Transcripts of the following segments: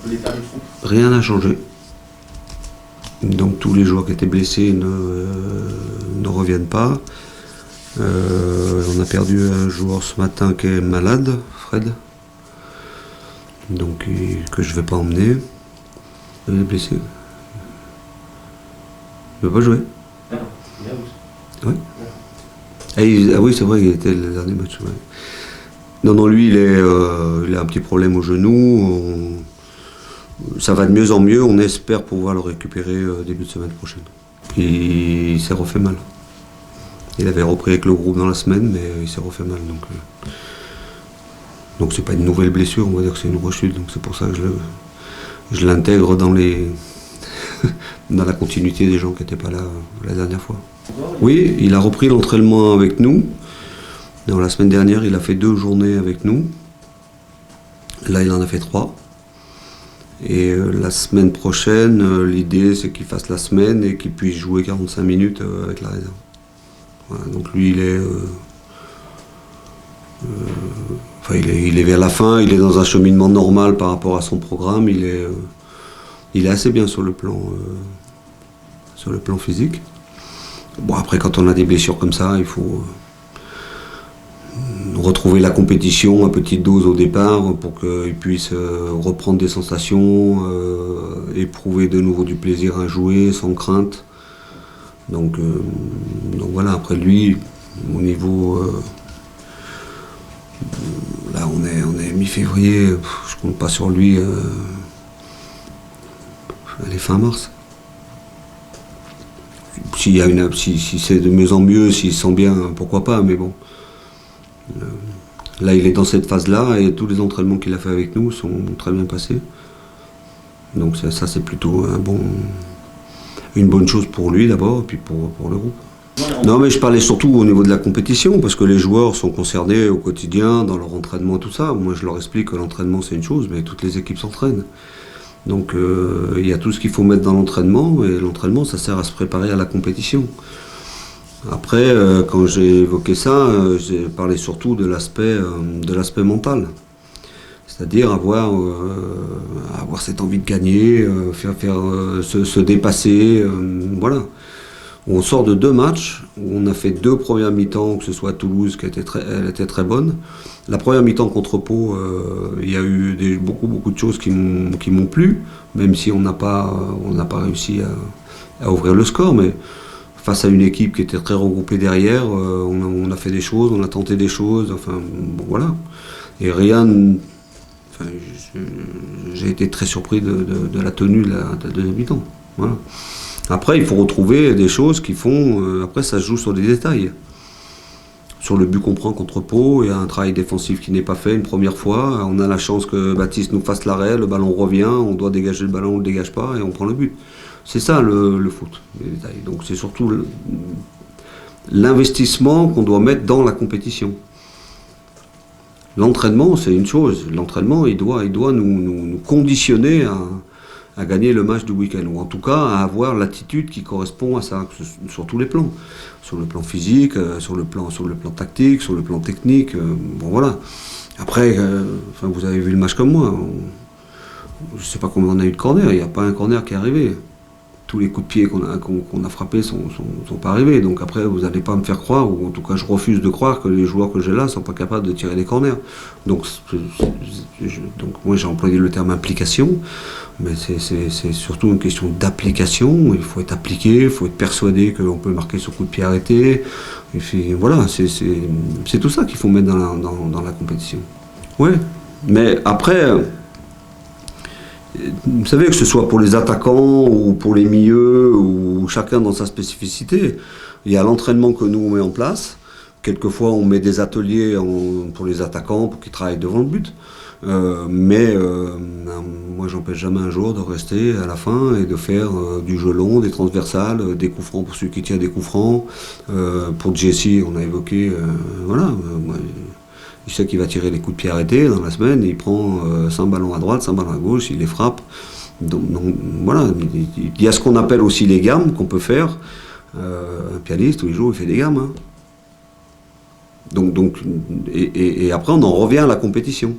l'état du front? Rien n'a changé. Donc tous les joueurs qui étaient blessés ne reviennent pas. On a perdu un joueur ce matin qui est malade, Fred. Donc que je ne vais pas emmener. Il est blessé. Il ne veut pas jouer. D'accord. Oui. Ah oui, c'est vrai, il était le dernier match. Ouais. Non, lui, il a un petit problème au genou. Ça va de mieux en mieux. On espère pouvoir le récupérer début de semaine prochaine. Il s'est refait mal. Il avait repris avec le groupe dans la semaine, mais il s'est refait mal. Donc c'est pas une nouvelle blessure, on va dire que c'est une rechute. Donc c'est pour ça que je l'intègre dans dans la continuité des gens qui n'étaient pas là la dernière fois. Oui, il a repris l'entraînement avec nous. Donc, la semaine dernière, il a fait 2 journées avec nous. Là, il en a fait 3. Et la semaine prochaine, l'idée, c'est qu'il fasse la semaine et qu'il puisse jouer 45 minutes avec la réserve. Voilà, donc lui, il est vers la fin, il est dans un cheminement normal par rapport à son programme. Il est assez bien sur le plan physique. Bon, après, quand on a des blessures comme ça, il faut retrouver la compétition à petite dose au départ pour qu'il puisse reprendre des sensations, éprouver de nouveau du plaisir à jouer sans crainte. Donc voilà, après lui, au niveau... là, on est mi-février, je compte pas sur lui. Elle est fin mars. Si c'est de mieux en mieux, s'il se sent bien, pourquoi pas, mais bon. Là, il est dans cette phase-là et tous les entraînements qu'il a fait avec nous sont très bien passés. Donc ça c'est plutôt une bonne chose pour lui d'abord, et puis pour le groupe. Non, mais je parlais surtout au niveau de la compétition, parce que les joueurs sont concernés au quotidien, dans leur entraînement, tout ça. Moi, je leur explique que l'entraînement, c'est une chose, mais toutes les équipes s'entraînent. Donc il y a tout ce qu'il faut mettre dans l'entraînement, et l'entraînement, ça sert à se préparer à la compétition. Après, quand j'ai évoqué ça, j'ai parlé surtout de l'aspect mental. C'est-à-dire avoir cette envie de gagner, se dépasser, voilà. On sort de 2 matchs, où on a fait 2 premières mi-temps, que ce soit à Toulouse, elle était très bonne. La première mi-temps contre Pau, il y a eu beaucoup de choses qui m'ont plu, même si on n'a pas réussi à ouvrir le score, mais face à une équipe qui était très regroupée derrière, on a fait des choses, on a tenté des choses, enfin bon, voilà. Et rien, j'ai été très surpris de la tenue de la deuxième mi-temps. Voilà. Après, il faut retrouver des choses qui font... après, ça se joue sur des détails. Sur le but qu'on prend contre Pau, il y a un travail défensif qui n'est pas fait une première fois. On a la chance que Baptiste nous fasse l'arrêt, le ballon revient, on doit dégager le ballon, on ne le dégage pas et on prend le but. C'est ça le foot, les détails. Donc c'est surtout l'investissement qu'on doit mettre dans la compétition. L'entraînement, c'est une chose. L'entraînement, il doit nous conditionner à gagner le match du week-end, ou en tout cas à avoir l'attitude qui correspond à ça, sur tous les plans. Sur le plan physique, sur le plan tactique, sur le plan technique, bon voilà. Après, vous avez vu le match comme moi, je ne sais pas combien on a eu de corner, il n'y a pas un corner qui est arrivé. Tous les coups de pied qu'on a frappés sont pas arrivés, donc après vous n'allez pas me faire croire, ou en tout cas je refuse de croire que les joueurs que j'ai là ne sont pas capables de tirer des corners. Donc moi j'ai employé le terme implication, mais c'est surtout une question d'application. Il faut être appliqué, il faut être persuadé qu'on peut marquer sur coup de pied arrêté. Et puis, voilà, c'est tout ça qu'il faut mettre dans la compétition. Oui, mais après... Vous savez, que ce soit pour les attaquants ou pour les milieux, ou chacun dans sa spécificité, il y a l'entraînement que nous on met en place. Quelquefois on met des ateliers pour les attaquants pour qu'ils travaillent devant le but. Moi j'empêche jamais un joueur de rester à la fin et de faire du jeu long, des transversales, des coups francs pour ceux qui tirent des coups francs. Pour Jesse, on a évoqué, voilà. Il sait qu'il va tirer les coups de pied arrêtés dans la semaine, il prend 100 ballons à droite, 100 ballons à gauche, il les frappe. Donc voilà, il y a ce qu'on appelle aussi les gammes qu'on peut faire. Un pianiste, tous les jours, il fait des gammes. Hein. Et après, on en revient à la compétition.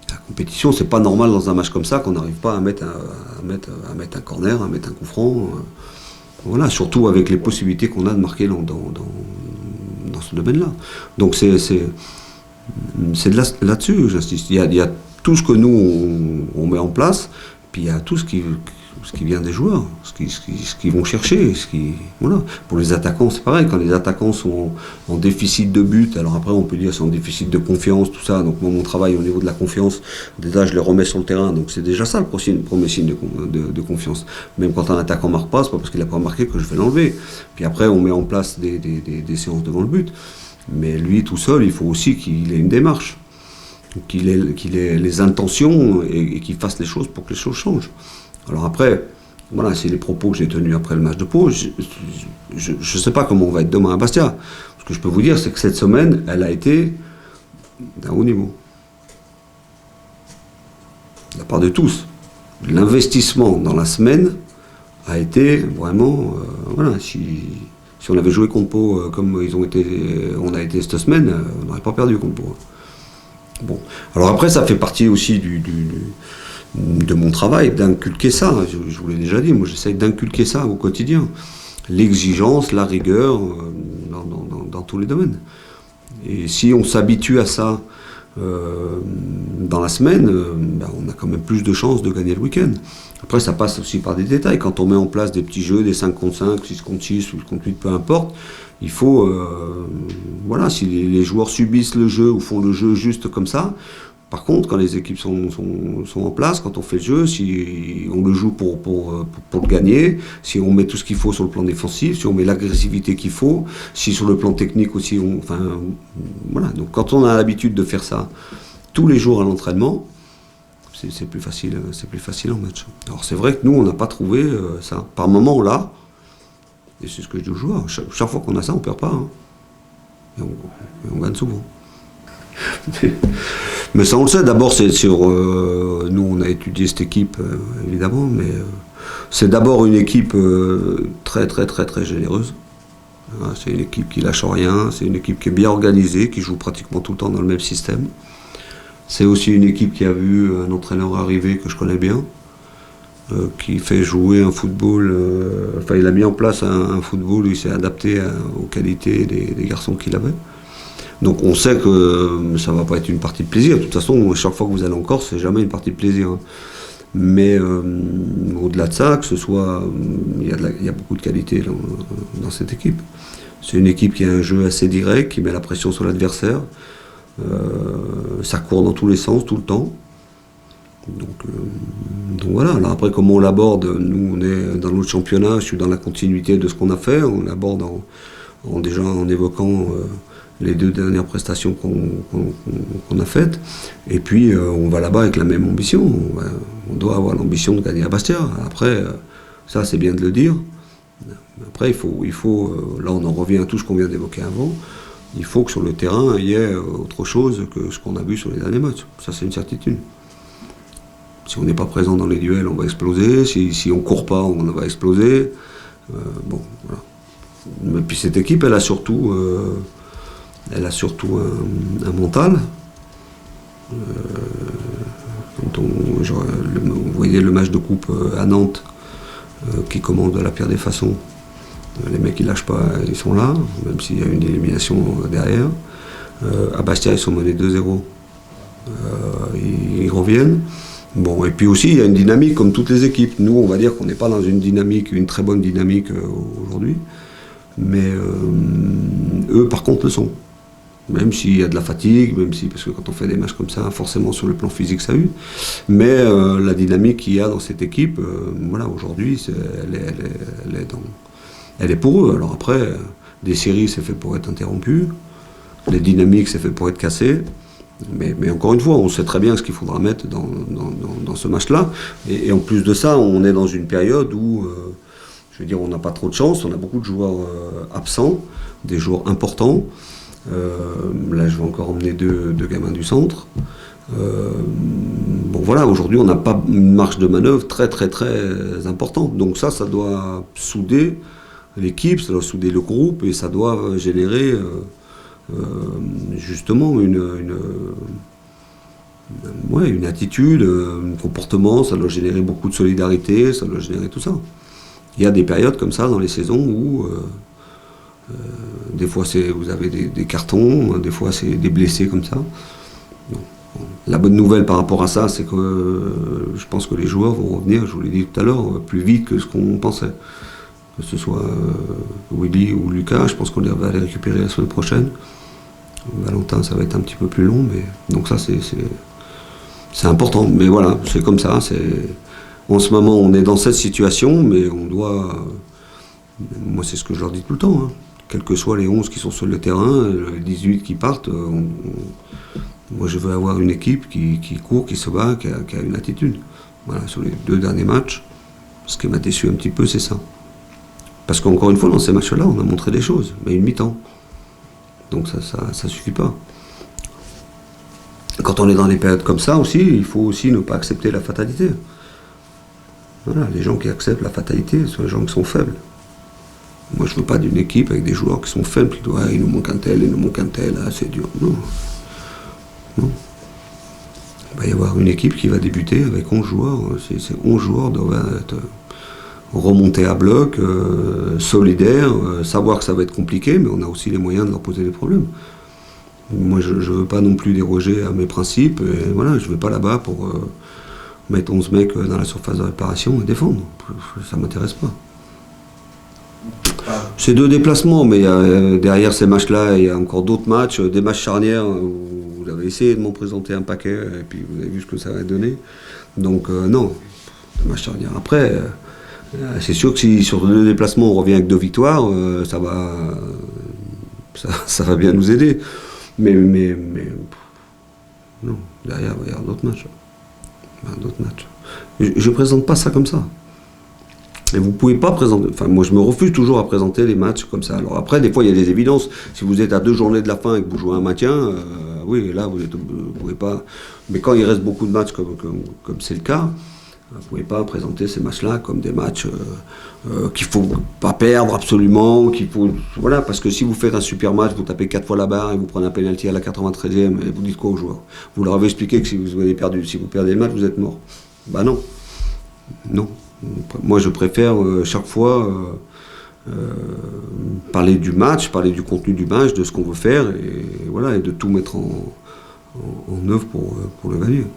La compétition. C'est pas normal dans un match comme ça qu'on n'arrive pas à mettre un corner, à mettre un coup franc. Voilà, surtout avec les possibilités qu'on a de marquer dans ce domaine-là. Donc c'est là-dessus, j'insiste. Il y a tout ce que nous on met en place, puis il y a tout ce qui vient des joueurs, ce qu'ils vont chercher. Voilà. Pour les attaquants, c'est pareil. Quand les attaquants sont en déficit de but, alors après on peut dire c'est en déficit de confiance, tout ça. Donc moi, mon travail au niveau de la confiance, déjà je les remets sur le terrain. Donc c'est déjà ça le premier signe de confiance. Même quand un attaquant ne marque pas, c'est pas parce qu'il n'a pas marqué que je vais l'enlever. Puis après on met en place des séances devant le but. Mais lui tout seul, il faut aussi qu'il ait une démarche, qu'il ait les intentions et qu'il fasse les choses pour que les choses changent. Alors après, voilà, c'est les propos que j'ai tenus après le match de Pau. Je ne sais pas comment on va être demain à Bastia. Ce que je peux vous dire, c'est que cette semaine, elle a été d'un haut niveau. De la part de tous. L'investissement dans la semaine a été vraiment... voilà, si on avait joué contre Pau comme on a été cette semaine, on n'aurait pas perdu contre Pau. Bon. Alors après, ça fait partie aussi de mon travail, d'inculquer ça. Je vous l'ai déjà dit, moi j'essaye d'inculquer ça au quotidien. L'exigence, la rigueur, dans tous les domaines. Et si on s'habitue à ça dans la semaine, on a quand même plus de chances de gagner le week-end. Après, ça passe aussi par des détails. Quand on met en place des petits jeux, des 5 contre 5, 6 contre 6, 8 contre 8, peu importe, il faut, voilà, si les joueurs subissent le jeu ou font le jeu juste comme ça. Par contre, quand les équipes sont en place, quand on fait le jeu, si on le joue pour le gagner, si on met tout ce qu'il faut sur le plan défensif, si on met l'agressivité qu'il faut, si sur le plan technique aussi, voilà. Donc quand on a l'habitude de faire ça tous les jours à l'entraînement, c'est plus facile en match. Alors c'est vrai que nous, on n'a pas trouvé ça. Par moment, on l'a, et c'est ce que je dis aux joueurs. Chaque fois qu'on a ça, on ne perd pas. Hein. Et on gagne souvent. Mais ça on le sait, d'abord c'est sur... nous on a étudié cette équipe évidemment, mais c'est d'abord une équipe très très très très généreuse. C'est une équipe qui lâche rien, c'est une équipe qui est bien organisée, qui joue pratiquement tout le temps dans le même système. C'est aussi une équipe qui a vu un entraîneur arriver que je connais bien, qui fait jouer un football, il a mis en place un football où il s'est adapté aux qualités des garçons qu'il avait. Donc on sait que ça ne va pas être une partie de plaisir. De toute façon, chaque fois que vous allez en Corse, c'est jamais une partie de plaisir. Hein. Mais au-delà de ça, que ce soit, il y a beaucoup de qualité dans cette équipe. C'est une équipe qui a un jeu assez direct, qui met la pression sur l'adversaire. Ça court dans tous les sens, tout le temps. Donc voilà. Alors après, comment on l'aborde, nous on est dans notre championnat, je suis dans la continuité de ce qu'on a fait. On l'aborde déjà en évoquant les 2 dernières prestations qu'on a faites. Et puis on va là-bas avec la même ambition. On doit avoir l'ambition de gagner à Bastia. Après, ça c'est bien de le dire. Après, il faut là on en revient à tout ce qu'on vient d'évoquer avant. Il faut que sur le terrain, il y ait autre chose que ce qu'on a vu sur les derniers matchs. Ça, c'est une certitude. Si on n'est pas présent dans les duels, on va exploser. Si on ne court pas, on va exploser. Bon, voilà. Mais puis cette équipe, elle a surtout un mental. Quand vous voyez le match de coupe à Nantes, qui commande de la pire des façons. Les mecs ils lâchent pas, ils sont là, même s'il y a une élimination derrière. À Bastia ils sont menés 2-0. Ils reviennent. Bon, et puis aussi il y a une dynamique comme toutes les équipes. Nous on va dire qu'on n'est pas dans une très bonne dynamique aujourd'hui. Mais eux par contre le sont. Même s'il y a de la fatigue, parce que quand on fait des matchs comme ça, forcément sur le plan physique ça a eu. Mais la dynamique qu'il y a dans cette équipe, voilà, aujourd'hui, elle est pour eux. Alors après, des séries, c'est fait pour être interrompu. Les dynamiques, c'est fait pour être cassées. Mais encore une fois, on sait très bien ce qu'il faudra mettre dans ce match-là. Et en plus de ça, on est dans une période où, je veux dire, on n'a pas trop de chance. On a beaucoup de joueurs absents, des joueurs importants. Là, je vais encore emmener deux gamins du centre. Bon voilà, aujourd'hui, on n'a pas une marge de manœuvre très très très importante. Donc ça doit souder l'équipe, ça doit souder le groupe et ça doit générer justement Ouais, une attitude, un comportement, ça doit générer beaucoup de solidarité, ça doit générer tout ça. Il y a des périodes comme ça dans les saisons où des fois vous avez des cartons, des fois c'est des blessés comme ça. Bon. La bonne nouvelle par rapport à ça, c'est que je pense que les joueurs vont revenir, je vous l'ai dit tout à l'heure, plus vite que ce qu'on pensait. Que ce soit Willy ou Lucas, je pense qu'on va les récupérer la semaine prochaine. Valentin, ça va être un petit peu plus long, mais donc ça c'est important. Mais voilà, c'est comme ça. En ce moment, on est dans cette situation, mais on doit. Moi, c'est ce que je leur dis tout le temps. Hein. Quels que soient les 11 qui sont sur le terrain, les 18 qui partent, moi, je veux avoir une équipe qui court, qui se bat, qui a une attitude. Voilà, sur les 2 derniers matchs, ce qui m'a déçu un petit peu, c'est ça. Parce qu'encore une fois, dans ces matchs-là, on a montré des choses, mais une mi-temps. Donc ça suffit pas. Quand on est dans des périodes comme ça aussi, il faut aussi ne pas accepter la fatalité. Voilà, les gens qui acceptent la fatalité sont les gens qui sont faibles. Moi, je veux pas d'une équipe avec des joueurs qui sont faibles, qui disent il nous manque un tel, il nous manque un tel, c'est dur. Non. Non. Il va y avoir une équipe qui va débuter avec 11 joueurs. Ces 11 joueurs doivent être remontés à bloc, solidaires, savoir que ça va être compliqué, mais on a aussi les moyens de leur poser des problèmes. Moi, je ne veux pas non plus déroger à mes principes, et voilà, je ne vais pas là-bas pour mettre 11 mecs dans la surface de réparation et défendre. Ça ne m'intéresse pas. C'est 2 déplacements, mais derrière ces matchs-là, il y a encore d'autres matchs, des matchs charnières où vous avez essayé de m'en présenter un paquet, et puis vous avez vu ce que ça va donner. Donc non, des matchs charnières. Après, c'est sûr que si sur 2 déplacements on revient avec 2 victoires, ça va bien nous aider. Mais non, derrière, il y a d'autres matchs. Je ne présente pas ça comme ça. Et vous ne pouvez pas présenter. Enfin, moi, je me refuse toujours à présenter les matchs comme ça. Alors après, des fois, il y a des évidences. Si vous êtes à 2 journées de la fin et que vous jouez un maintien, oui, là, vous ne pouvez pas. Mais quand il reste beaucoup de matchs, comme c'est le cas, vous ne pouvez pas présenter ces matchs-là comme des matchs qu'il ne faut pas perdre absolument. Voilà, parce que si vous faites un super match, vous tapez 4 fois la barre et vous prenez un pénalty à la 93e, et vous dites quoi aux joueurs? Vous leur avez expliqué que si vous perdez le match, vous êtes mort. Bah non. Non. Moi, je préfère chaque fois parler du match, parler du contenu du match, de ce qu'on veut faire, et voilà, et de tout mettre en œuvre pour le gagner.